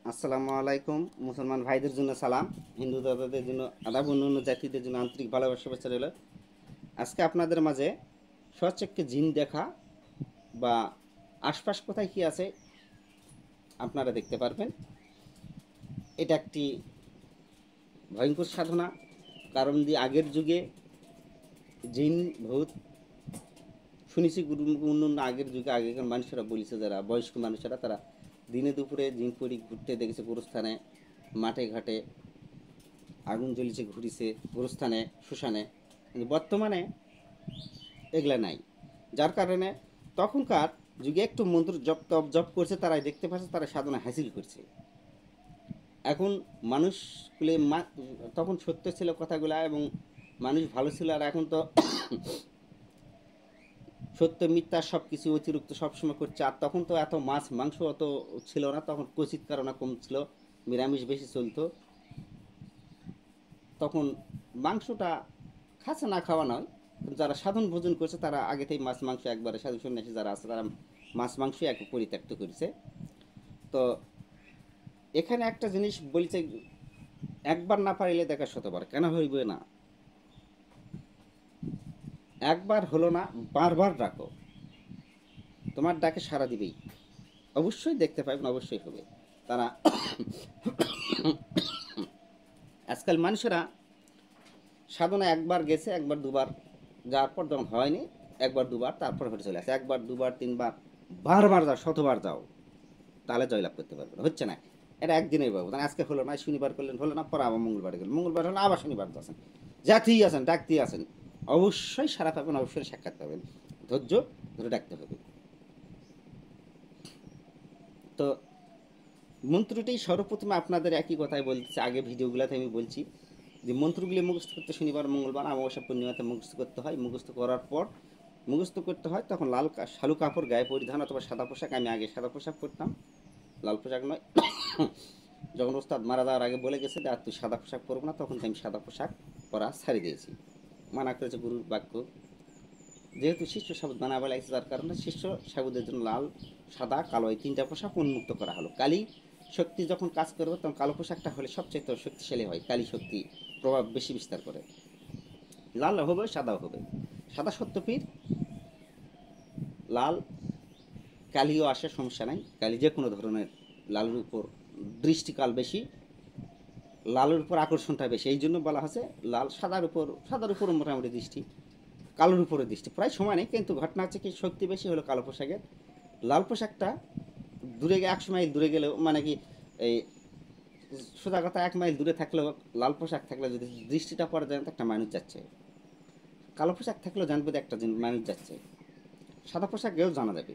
আসসালামু আলাইকুম। মুসলমান ভাইদের জন্য সালাম, হিন্দু দাদাদের জন্য আদাব, অন্য জাতিদের জন্য আন্তরিক ভালোবাসা শুভেচ্ছা রইল। আজকে আপনাদের মাঝে স্বচক্ষে জিন দেখা বা আশপাশ কোথায় কি আছে আপনারা দেখতে পারবেন। এটা একটি ভয়ঙ্কর সাধনা। কারণ আগের যুগে জিন ভূত শুনেছি, গুরু অন্য অন্য আগের যুগে আগেকার মানুষেরা বলেছে, যারা বয়স্ক মানুষেরা তারা দিনে দুপুরে জিন পরি ঘুরতে দেখেছে গোরস্থানে, মাঠে ঘাটে আগুন জ্বলিছে, ঘুরিছে গোরস্থানে, শ্মশানে। কিন্তু বর্তমানে এগুলা নাই, যার কারণে তখনকার যুগে একটু মন্ত্র জপ তপ জপ করছে, তারাই দেখতে পাচ্ছে, তারা সাধনা হাসিল করছে। এখন মানুষগুলি তখন সত্য ছিল কথাগুলা, এবং মানুষ ভালো ছিল। আর এখন তো সত্য মিথ্যা সব কিছু অতিরিক্ত সবসময় করছে। আর তখন তো এত মাছ মাংস অত ছিল না, তখন কচিত কারণে কম ছিল, নিরামিষ বেশি চলতো। তখন মাংসটা খাচ্ছে না, খাওয়া নয়, কিন্তু যারা সাধন ভোজন করছে তারা আগে থেকে মাছ মাংস একবারে, সাধু সন্ন্যাসী যারা আছে তারা মাছ মাংস এক পরিত্যক্ত করেছে। তো এখানে একটা জিনিস বলছে, একবার না পারিলে দেখা শতবার কেন হইবে না। একবার হলো না, বারবার ডাকো, তোমার ডাকে সাড়া দিবেই, অবশ্যই দেখতে পাবেন, অবশ্যই হবে। তারা আজকাল মানুষেরা সাধনা একবার গেছে, একবার দুবার যাওয়ার পর যখন হয়নি, একবার দুবার তারপর হয়ে চলে আসে, একবার দুবার তিনবার, বারবার যাও, শতবার যাও, তাহলে জয়লাভ করতে পারবে না। হচ্ছে না, এটা একদিনের ব্যবধান। আজকে হলো না, শনিবার করলেন হলো না, পরে আবার মঙ্গলবার গেলেন, মঙ্গলবার হলো আবার শনিবার আছেন, যাতেই আছেন ডাকতেই আছেন, অবশ্যই সারা পাবেন, অবশ্যই সাক্ষাৎ পাবেন। ধৈর্য ধরে ডাকতে হবে। তো মন্ত্রটি সর্বপ্রথমে আপনাদের একই কথাই বলতেছে, আগে ভিডিওগুলোতে আমি বলছি যে মন্ত্রগুলি মুখস্থ করতে শনিবার মঙ্গলবার অমাবস্যা পূর্ণিমাতে মুখস্থ করতে হয়। মুখস্থ করার পর মুখস্থ করতে হয় তখন লাল শালু কাপড় গায়ে পরিধান অথবা সাদা পোশাক। আমি আগে সাদা পোশাক পরতাম, লাল পোশাক নয়। যখন ওস্তাদ মারা যাওয়ার আগে বলে গেছে যে আর তুই সাদা পোশাক পরবো না, তখন আমি সাদা পোশাক পরা ছাড়ি দিয়েছি, মানা করেছে গুরুর বাক্য। যেহেতু শিষ্য সাবুদ মানা বলা হয়েছে, যার কারণে শিষ্য সাবুদের জন্য লাল সাদা কালো এই তিনটা পোশাক উন্মুক্ত করা হলো। কালী শক্তি যখন কাজ করবে তখন কালো পোশাকটা হলে সবচেয়ে শক্তিশালী হয়, কালী শক্তি প্রভাব বেশি বিস্তার করে। লাল হবে, সাদাও হবে, সাদা সত্যপীর, লাল কালিও আসে, সমস্যা নাই, কালি যে কোনো ধরনের। লালের উপর দৃষ্টিকাল বেশি, লালের উপর আকর্ষণটা বেশি, এই জন্য বলা হচ্ছে লাল। সাদার উপর মোটামুটি দৃষ্টি, কালোর উপরে দৃষ্টি প্রায় সমান নেই, কিন্তু ঘটনা হচ্ছে কি শক্তি বেশি হলো কালো পোশাকের। লাল পোশাকটা দূরে গিয়ে 100 মাইল দূরে গেলেও, মানে কি এই সোজা কথা 1 মাইল দূরে থাকলেও লাল পোশাক থাকলে যদি দৃষ্টিটা পড়ে যায় একটা মানুষ যাচ্ছে, কালো পোশাক থাকলেও জানবে একটা মানুষ যাচ্ছে, সাদা পোশাক গেলেও জানা যাবে,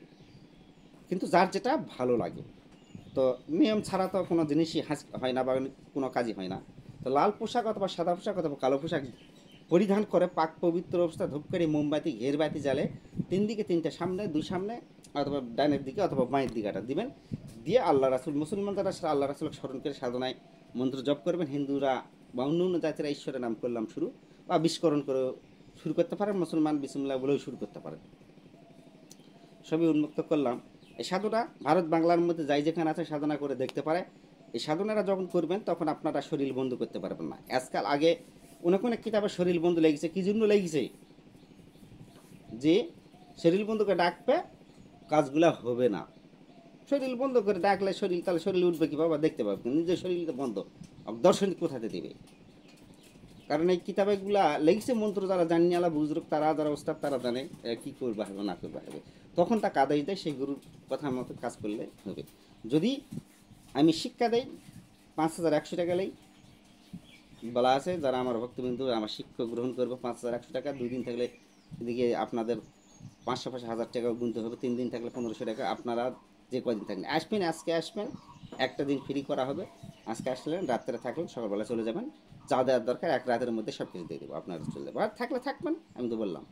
কিন্তু যার যেটা ভালো লাগে। তো নিয়ম ছাড়া তো কোনো জিনিসই হয় না, বা কোনো কাজই হয় না। তো লাল পোশাক অথবা সাদা পোশাক অথবা কালো পোশাক পরিধান করে পাক পবিত্র অবস্থা ধূপকাঠি মোমবাতি ঘের বাতি জ্বালে, তিন দিকে তিনটা, সামনে দুই সামনে, অথবা ডাইনের দিকে অথবা মায়ের দিকেটা দিবেন। দিয়ে আল্লাহ রাসুল, মুসলমান যারা আল্লাহ রাসুলকে স্মরণ করে সাধনায় মন্ত্র জপ করবেন। হিন্দুরা বা অন্য অন্য জাতিরা ঈশ্বরের নাম করলাম শুরু, বা বিস্মরণ করে শুরু করতে পারেন। মুসলমান বিসমুল্লাহ বলেও শুরু করতে পারেন। সবই উন্মুক্ত করলাম। এই সাধনা ভারত বাংলার মধ্যে যাই যেখানে আছে সাধনা করে দেখতে পারে। এই সাধনারা যখন করবেন তখন আপনারা শরীর বন্ধ করতে পারবেন না। আজকাল আগে অনেক অনেক কিতাবে শরীর বন্ধু লেগেছে, কি জন্য লেগেছে, যে শরীর বন্ধুকে ডাকবে কাজগুলা হবে না। শরীর বন্ধ করে ডাকলে শরীর, তাহলে শরীর উঠবে কি বাবা, দেখতে পাবে, নিজের শরীর তো বন্ধ, দর্শন কোথাতে দেবে। কারণ এই কিতাবেগুলা লেগেছে মন্ত্র যারা জানি আলা বুজরুক, তারা যারা ওস্তাদ তারা জানে কি করবে হবে না করবে হবে, তখন তা কাদাই দেয়, সেই গুরুর কথা মতো কাজ করলে হবে। যদি আমি শিক্ষা দেই 5,100 টাকা বলা আছে, যারা আমার ভক্তবিন্দু আমার শিক্ষক গ্রহণ করবে 5,100 টাকা, 2 দিন থাকলে এদিকে আপনাদের 500-1000 টাকাও গুনতে হবে, 3 দিন থাকলে 1500 টাকা। আপনারা যে কদিন থাকবেন আসবেন, আজকে আসবেন, একটা দিন ফ্রি করা হবে। আজকে আসলেন, রাত্রে থাকলেন, সকালবেলা চলে যাবেন, যা দেওয়ার দরকার 1 রাতের মধ্যে সব কিছু দিয়ে দেবো, আপনারা চলে যাবো। আর থাকলে থাকবেন, আমি তো বললাম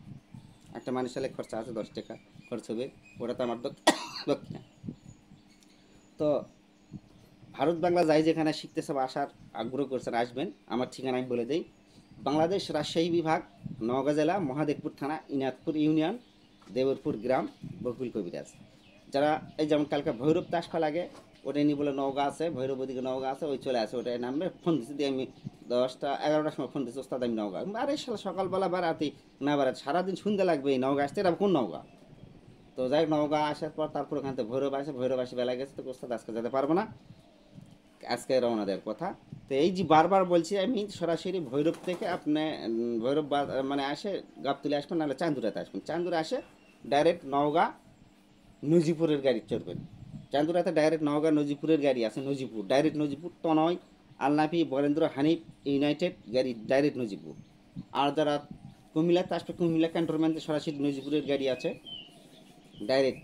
একটা মানুষ হলে খরচা আছে, 10 টাকা খরচ হবে, ওটা তো আমার দক্ষিণা। তো ভারত বাংলা যাই যেখানে শিখতেছে বা আসার আগ্রহ করছেন আসবেন। আমার ঠিকানা আমি বলে দিই, বাংলাদেশ রাজশাহী বিভাগ, নওগাঁ জেলা, মহাদেবপুর থানা, ইনাদপুর ইউনিয়ন, দেবরপুর গ্রাম, বকুল কবিরাজ। যারা এই যেমন কালকে ভৈরব তাসফা লাগে, ওটাই নিয়ে বলে নওগাঁ আছে, ভৈরব ওদিকে নওগাঁ আছে, ওই চলে আসে, ওটাই নামবে। ফোন দিচ্ছি দিয়ে আমি 10টা 11টার সময় ফোন দিচ্ছি, ওস্তাদ আমি নওগাঁ। আরে শালা সকালবেলা বারাতে না বারাতে সারাদিন শুনতে লাগবে এই নওগাঁ আসতে, এটা কোন নওগাঁ? তো যাই হোক, নওগাঁ আসার পর তারপর ওখান থেকে ভৈরব আসে, ভৈরব আসে বেলা গেছে, তো ওস্তাদ আজকে যেতে পারবো না, আজকে রওনা দেওয়ার কথা। তো এই যে বারবার বলছি আমি, সরাসরি ভৈরব থেকে আপনি ভৈরব মানে আসে গাবতলি আসবেন, নাহলে চান্দুরাতে আসবেন। চান্দুরা আসে ডাইরেক্ট নওগাঁ নজিপুরের গাড়ি চড়বেন। চান্দুরাতে ডাইরেক্ট নওগাঁ নজিপুরের গাড়ি আছে, নজিপুর ডাইরেক্ট নজিপুর, তনয়, আলনাপি, বরেন্দ্র, হানিফ, ইউনাইটেড গাড়ি ডাইরেক্ট নজিপুর। আর যারা কুমিল্লাতে আসবে, কুমিল্লা ক্যান্টনমেন্টে সরাসরি নজিপুরের গাড়ি আছে ডাইরেক্ট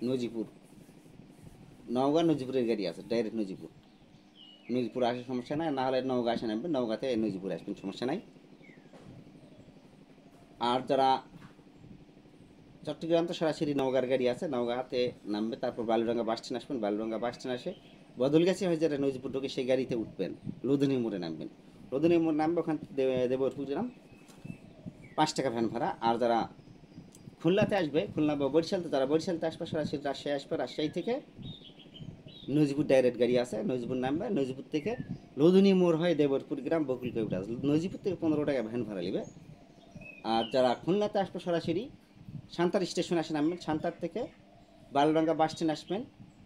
নজিপুর। নওগাঁ নজিপুরের গাড়ি আছে ডাইরেক্ট নজিপুর। নজিপুর আসে সমস্যা নাই, না হলে নওগাঁ আসে নামবেন, নওগাঁতে নজিপুর আসবেন, সমস্যা নাই। আর যারা চট্টগ্রাম তো সরাসরি নওগাঁর গাড়ি আছে, নওগাঁতে নামবে, তারপর বালুরঙ্গা বাস স্ট্যান্ড আসবেন, বালুরঙ্গা বাস স্ট্যান্ড আসে বদলগাছি হয়ে যেটা নজিপুর ঢুকে সেই গাড়িতে উঠবেন, লুধুনি মোড়ে নামবেন। লুধুনি মোড় নামবে, ওখান দেবরপুর গ্রাম, 5 টাকা ভ্যান ভাড়া। আর যারা খুলনাতে আসবে, খুলনা বা বরিশালতে, যারা বরিশালতে আসবে সরাসরি রাজশাহী আসবে, রাজশাহী থেকে নজিপুর ডাইরেক্ট গাড়ি আছে, নজিপুর নামবে, নজিপুর থেকে লুধুনি মোড় হয়ে দেবরপুর গ্রাম, বকুল কেউটা, নজিপুর থেকে 15 টাকা ভ্যান ভাড়া নেবে। আর যারা খুলনাতে আসবে সরাসরি সান্তার স্টেশন আসে নামবেন, সান্তার থেকে বালুরঙ্গা বাস স্ট্যান্ড আসবেন,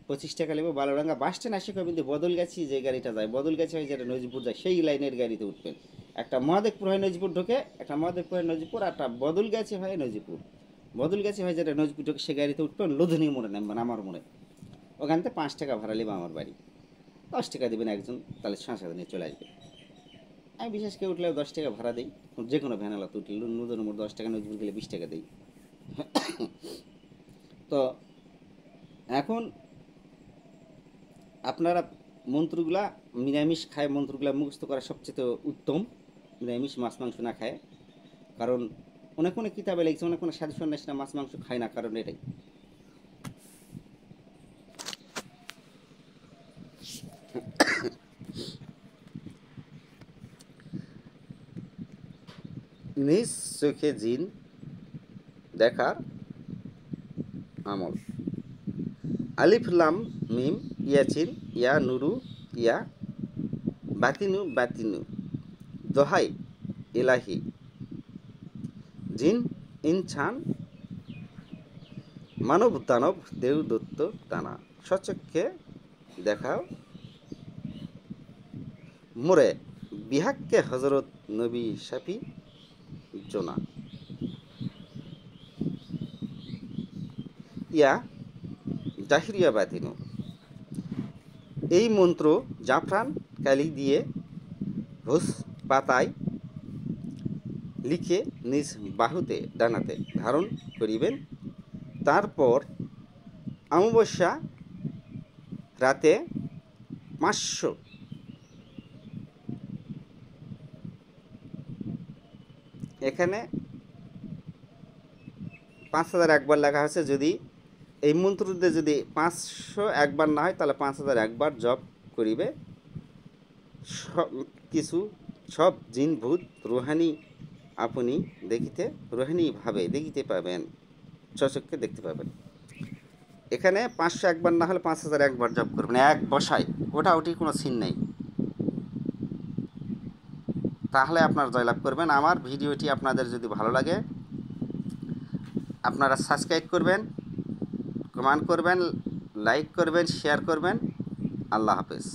25 টাকা নেবে। বালুরঙ্গা বাস স্ট্যান্ড আসে কিন্তু বদলগাছি যে গাড়িটা যায়, বদলগাছি হয়ে যেটা নজিপুর যায়, সেই লাইনের গাড়িতে উঠবেন। একটা মহাদেবপুর হয়ে নজিপুর ঢোকে, একটা মহাদেবপুর হয়ে নজিপুর, আর একটা বদলগাছি হয়ে নজিপুর। বদলগাছি হয়ে যেটা নজিপুর ঢোকে সেই গাড়িতে উঠবেন, লুধুনি মোড়ে নামবেন, আমার মোড়ে। ওখান থেকে 5 টাকা ভাড়া নেবে আমার বাড়ি, 10 টাকা দেবেন একজন, তাহলে সংসার নিয়ে চলে আসবে। আমি বিশেষ করে উঠলেও 10 টাকা ভাড়া দিই, যে কোনো ভ্যানালাতে উঠলে লুধুনি মোড় 10 টাকা, নজিপুর গেলে 20 টাকা দিই। তো এখন আপনারা মন্ত্রগুলা নিরামিষ খায়, মন্ত্রগুলা মুখস্থ করা সবচেয়ে উত্তম, নিরামিষ মাছ মাংস না খায়। কারণ অনেক অনেক কিতাবে লিখছে, অনেক অনেক সাধু সন্ন্যাসীরা মাছ মাংস খায় না, কারণ এটাই। নিজ চোখে জিন দেখার আমল। আলিফ লাম মিম ইয়াচিন ইয়া নুরু ইয়া বাতিনু বাতিনু, দোহাই ইলাহি, জিন ইনসান মানব দানব দেউ দত্ত দানা, সচক্ষে দেখাও মোরে বিহাক্কে হজরত নবী শাফি জোনা। ইয়া জাহিরিয়া বাতিনু। এই মন্ত্র জাফরান কালি দিয়ে ঘোষ পাতায় লিখে নিজ বাহুতে ডানাতে ধারণ করিবেন। তারপর অমাবস্যা রাতে 500 এখানে 5000 একবার লেখা হয়েছে, যদি এই মন্ত্রতে যদি 500 একবার না হয় তাহলে 5000 একবার জপ করিবে। সব কিছু, সব জিন ভূত রুহানি আপনি রুহানিভাবে দেখিতে পাবেন, সচক্ষে দেখতে পাবেন। এখানে 500 একবার না হলে 5000 একবার জপ করবেন, এক বসায়, ওটি কোনো সিন নেই। তাহলে আপনার জয়লাভ করবেন। আমার ভিডিওটি আপনাদের যদি ভালো লাগে আপনারা সাবস্ক্রাইব করবেন, কমেন্ট করবেন, লাইক করবেন, শেয়ার করবেন। আল্লাহ হাফেজ।